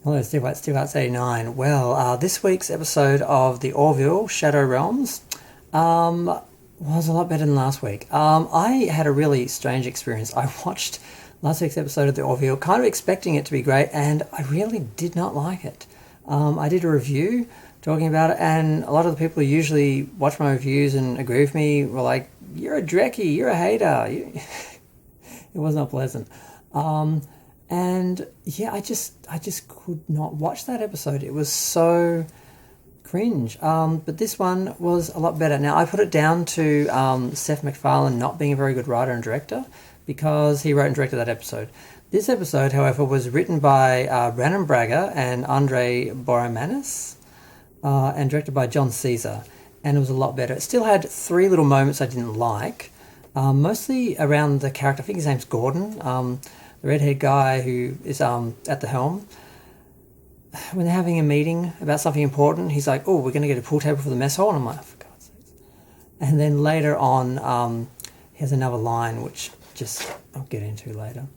Hello, Steve Arts 89. Well, this week's episode of the Orville Shadow Realms was a lot better than last week. I had a really strange experience. I watched last week's episode of the Orville, kind of expecting it to be great, and I really did not like it. I did a review talking about it, and a lot of the people who usually watch my reviews and agree with me were like, "You're a Drekkie, you're a hater." It was not pleasant. And yeah, I just could not watch that episode. It was so cringe. But this one was a lot better. Now I put it down to Seth MacFarlane not being a very good writer and director because he wrote and directed that episode. This episode, however, was written by Brannon Braga and Andre Boromanis and directed by John Caesar, and it was a lot better. It still had three little moments I didn't like, mostly around the character. I think his name's Gordon. The redhead guy who is at the helm. When they're having a meeting about something important, he's like, "Oh, we're going to get a pool table for the mess hall," and I'm like, "For God's sakes!" And then later on, he has another line which just I'll get into later.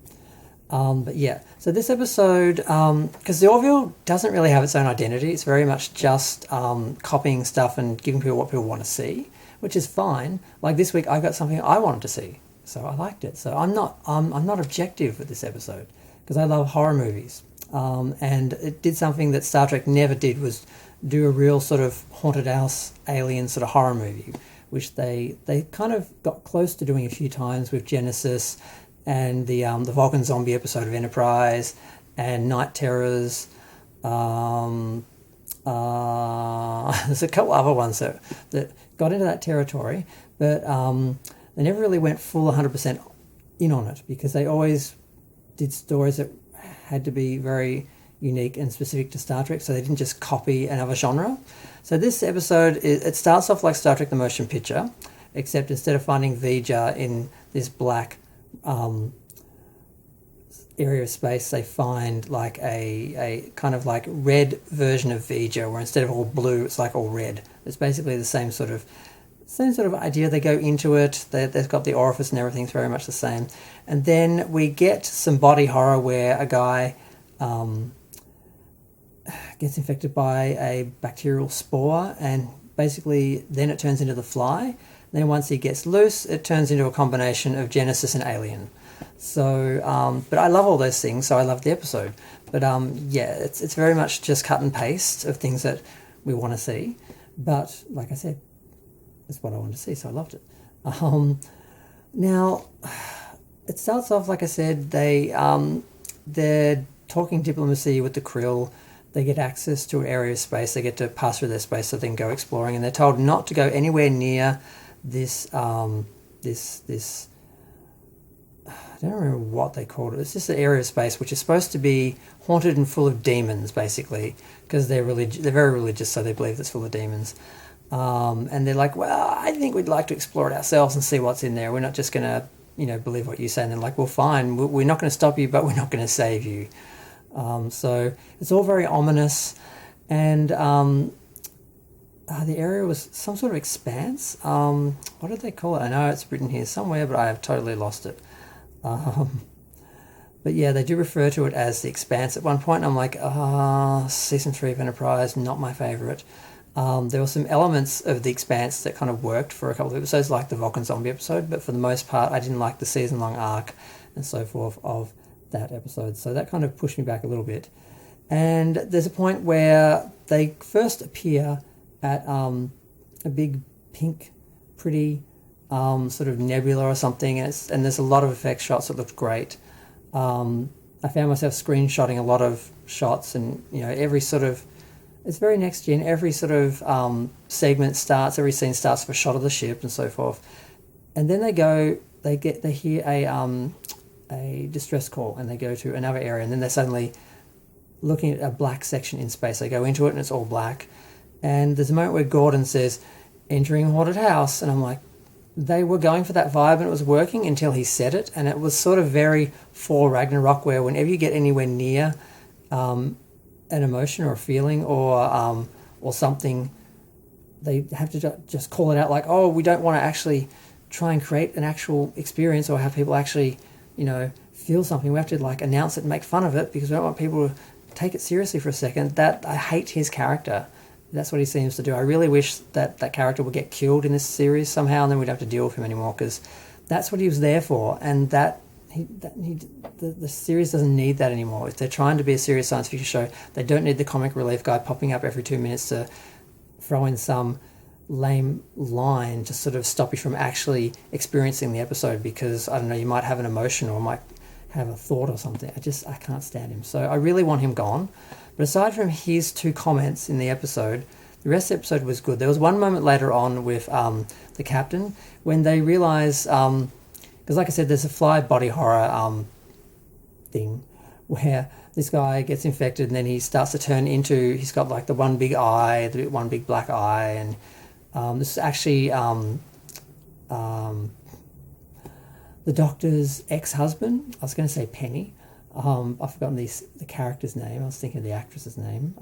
But yeah, so this episode, because the Orville doesn't really have its own identity, it's very much just copying stuff and giving people what people want to see, which is fine. Like this week, I got something I wanted to see. So I liked it. So I'm not objective with this episode because I love horror movies. And it did something that Star Trek never did, was do a real sort of haunted house alien sort of horror movie, which they kind of got close to doing a few times with Genesis and the Vulcan zombie episode of Enterprise and Night Terrors. There's a couple other ones that got into that territory, but they never really went full 100% in on it because they always did stories that had to be very unique and specific to Star Trek, so they didn't just copy another genre. So this episode, it starts off like Star Trek the Motion Picture, except instead of finding V'Ger in this black area of space, they find like a kind of like red version of V'Ger, where instead of all blue, it's like all red. It's basically the same sort of idea. They go into it, they've got the orifice and everything's very much the same. And then we get some body horror where a guy gets infected by a bacterial spore, and basically then it turns into the Fly. Then once he gets loose, it turns into a combination of Genesis and Alien. So, but I love all those things, so I love the episode. But yeah, it's very much just cut and paste of things that we want to see. But like I said, it's what I wanted to see, so I loved it. Now, it starts off, like I said, they're talking diplomacy with the Krill. They get access to an area of space. They get to pass through their space so they can go exploring, and they're told not to go anywhere near this this I don't remember what they called it. It's just an area of space which is supposed to be haunted and full of demons, basically, because they're very religious, so they believe it's full of demons. And they're like, "Well, I think we'd like to explore it ourselves and see what's in there. We're not just going to, believe what you say." And they're like, "Well, fine, we're not going to stop you, but we're not going to save you." So it's all very ominous. And the area was some sort of expanse. What did they call it? I know it's written here somewhere, but I have totally lost it. But yeah, they do refer to it as the Expanse at one point. And I'm like, season 3 of Enterprise, not my favourite. There were some elements of the Expanse that kind of worked for a couple of episodes, like the Vulcan zombie episode, but for the most part, I didn't like the season-long arc and so forth of that episode. So that kind of pushed me back a little bit. And there's a point where they first appear at a big pink, pretty sort of nebula or something, and there's a lot of effect shots that looked great. I found myself screenshotting a lot of shots, and every sort of, it's very next gen. Every sort of segment starts, every scene starts with a shot of the ship and so forth, and then they hear a distress call, and they go to another area, and then they're suddenly looking at a black section in space. They go into it, and it's all black. And there's a moment where Gordon says, "Entering haunted house," and I'm like, they were going for that vibe, and it was working until he said it, and it was sort of very for Ragnarok, where whenever you get anywhere near an emotion or a feeling or something, they have to just call it out, like, "Oh, we don't want to actually try and create an actual experience or have people actually, feel something. We have to like announce it and make fun of it because we don't want people take it seriously for a second, that I hate his character. That's what he seems to do. I really wish that that character would get killed in this series somehow, and then we'd have to deal with him anymore, because that's what he was there for, and the series doesn't need that anymore. If they're trying to be a serious science fiction show, they don't need the comic relief guy popping up every 2 minutes to throw in some lame line to sort of stop you from actually experiencing the episode, because, I don't know, you might have an emotion or might have a thought or something. I can't stand him. So I really want him gone. But aside from his 2 comments in the episode, the rest of the episode was good. There was one moment later on with the captain when they realise, because like I said, there's a fly body horror thing where this guy gets infected and then he starts to turn into, he's got like the one big eye, the one big black eye, and this is actually the doctor's ex-husband. I was going to say Penny. I've forgotten the character's name. I was thinking of the actress's name.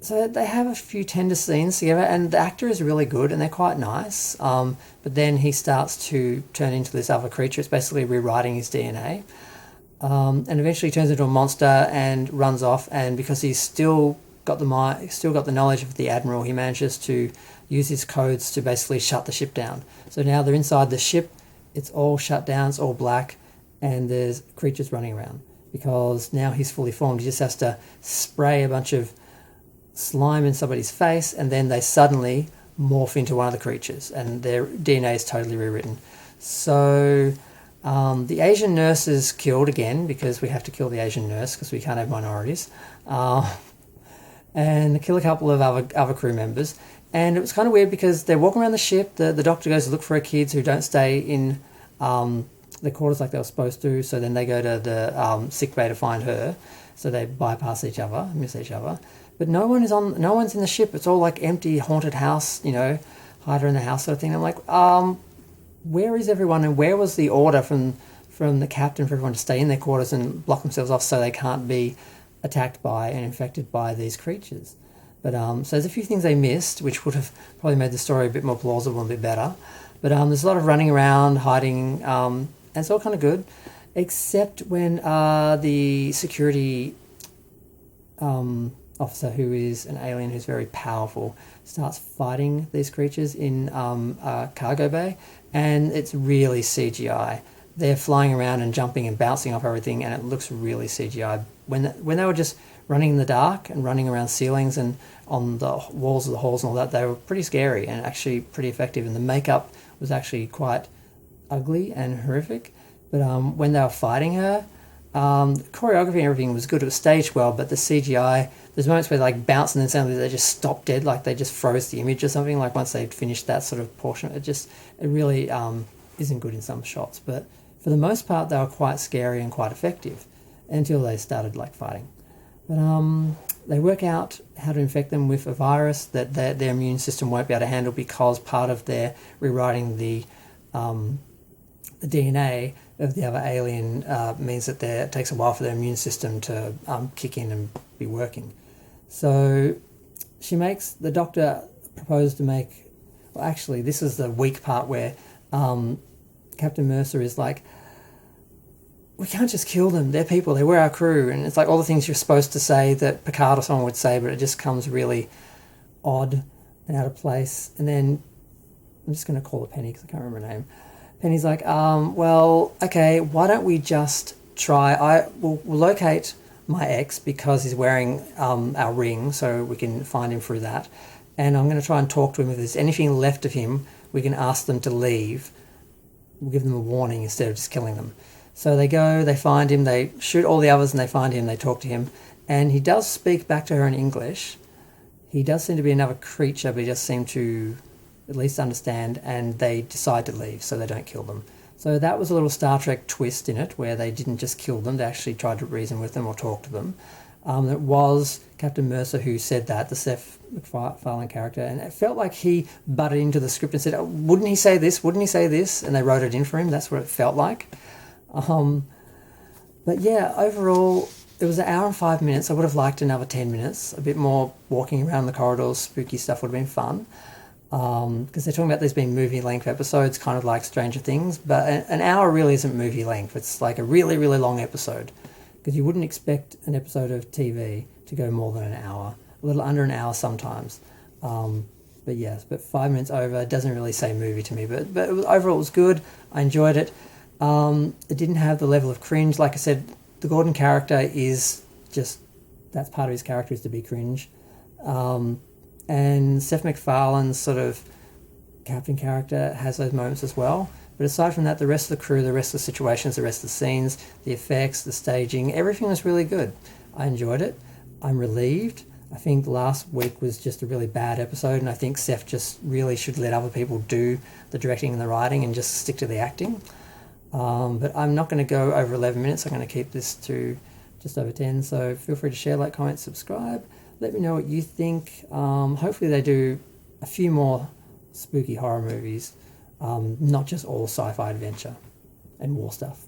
So they have a few tender scenes together, and the actor is really good, and they're quite nice. But then he starts to turn into this other creature. It's basically rewriting his DNA, and eventually turns into a monster and runs off. And because he's still got the knowledge of the Admiral, he manages to use his codes to basically shut the ship down. So now they're inside the ship. It's all shut down. It's all black, and there's creatures running around because now he's fully formed. He just has to spray a bunch of slime in somebody's face, and then they suddenly morph into one of the creatures, and their DNA is totally rewritten. So the Asian nurse is killed again, because we have to kill the Asian nurse because we can't have minorities, and kill a couple of other crew members. And it was kind of weird because they're walking around the ship. The doctor goes to look for her kids who don't stay in the quarters like they were supposed to, so then they go to the sick bay to find her. So they bypass each other, miss each other. But no one's in the ship. It's all like empty, haunted house, hide her in the house sort of thing. I'm like, where is everyone, and where was the order from the captain for everyone to stay in their quarters and block themselves off so they can't be attacked by and infected by these creatures? But so there's a few things they missed, which would have probably made the story a bit more plausible and a bit better. But there's a lot of running around, hiding, and it's all kind of good, except when the security officer, who is an alien who's very powerful, starts fighting these creatures in a cargo bay, and it's really CGI. They're flying around and jumping and bouncing off everything, and it looks really CGI. When they were just running in the dark and running around ceilings and on the walls of the halls and all that, they were pretty scary and actually pretty effective, and the makeup was actually quite ugly and horrific. But when they were fighting her, the choreography and everything was good. It was staged well, but the CGI, there's moments where they like bounce and then suddenly they just stop dead, like they just froze the image or something. Like once they'd finished that sort of portion, it really isn't good in some shots. But for the most part, they were quite scary and quite effective until they started like fighting. But they work out how to infect them with a virus that their immune system won't be able to handle, because part of their rewriting the DNA of the other alien means that it takes a while for their immune system to kick in and be working. So the doctor proposed to make, well, actually this is the weak part where Captain Mercer is like, we can't just kill them, they're people, they were our crew. And it's like all the things you're supposed to say that Picard or someone would say, but it just comes really odd and out of place. And then I'm just going to call her Penny because I can't remember her name. Penny's like, well, okay, why don't we just try, we'll locate my ex because he's wearing our ring, so we can find him through that. And I'm going to try and talk to him. If there's anything left of him, we can ask them to leave. We'll give them a warning instead of just killing them. So they go, they find him, they shoot all the others and they find him, they talk to him. And he does speak back to her in English. He does seem to be another creature, but he does seem to at least understand, and they decide to leave so they don't kill them. So that was a little Star Trek twist in it, where they didn't just kill them, they actually tried to reason with them or talk to them. It was Captain Mercer who said that, the Seth MacFarlane character, and it felt like he butted into the script and said, oh, wouldn't he say this, wouldn't he say this? And they wrote it in for him. That's what it felt like. But yeah, overall, it was 1 hour and 5 minutes. I would have liked another 10 minutes. A bit more walking around the corridors, spooky stuff would have been fun. Because they're talking about these being movie-length episodes, kind of like Stranger Things, but an hour really isn't movie length. It's like a really, really long episode. because you wouldn't expect an episode of TV to go more than an hour, a little under an hour sometimes. But yes, but 5 minutes over doesn't really say movie to me. But overall, it was good. I enjoyed it. It didn't have the level of cringe. Like I said, the Gordon character is just, that's part of his character, is to be cringe. And Seth MacFarlane's sort of captain character has those moments as well. But aside from that, the rest of the crew, the rest of the situations, the rest of the scenes, the effects, the staging, everything was really good. I enjoyed it. I'm relieved. I think last week was just a really bad episode, and I think Seth just really should let other people do the directing and the writing and just stick to the acting. But I'm not going to go over 11 minutes. I'm going to keep this to just over 10. So feel free to share, like, comment, subscribe. Let me know what you think. Hopefully they do a few more spooky horror movies, not just all sci-fi adventure and war stuff.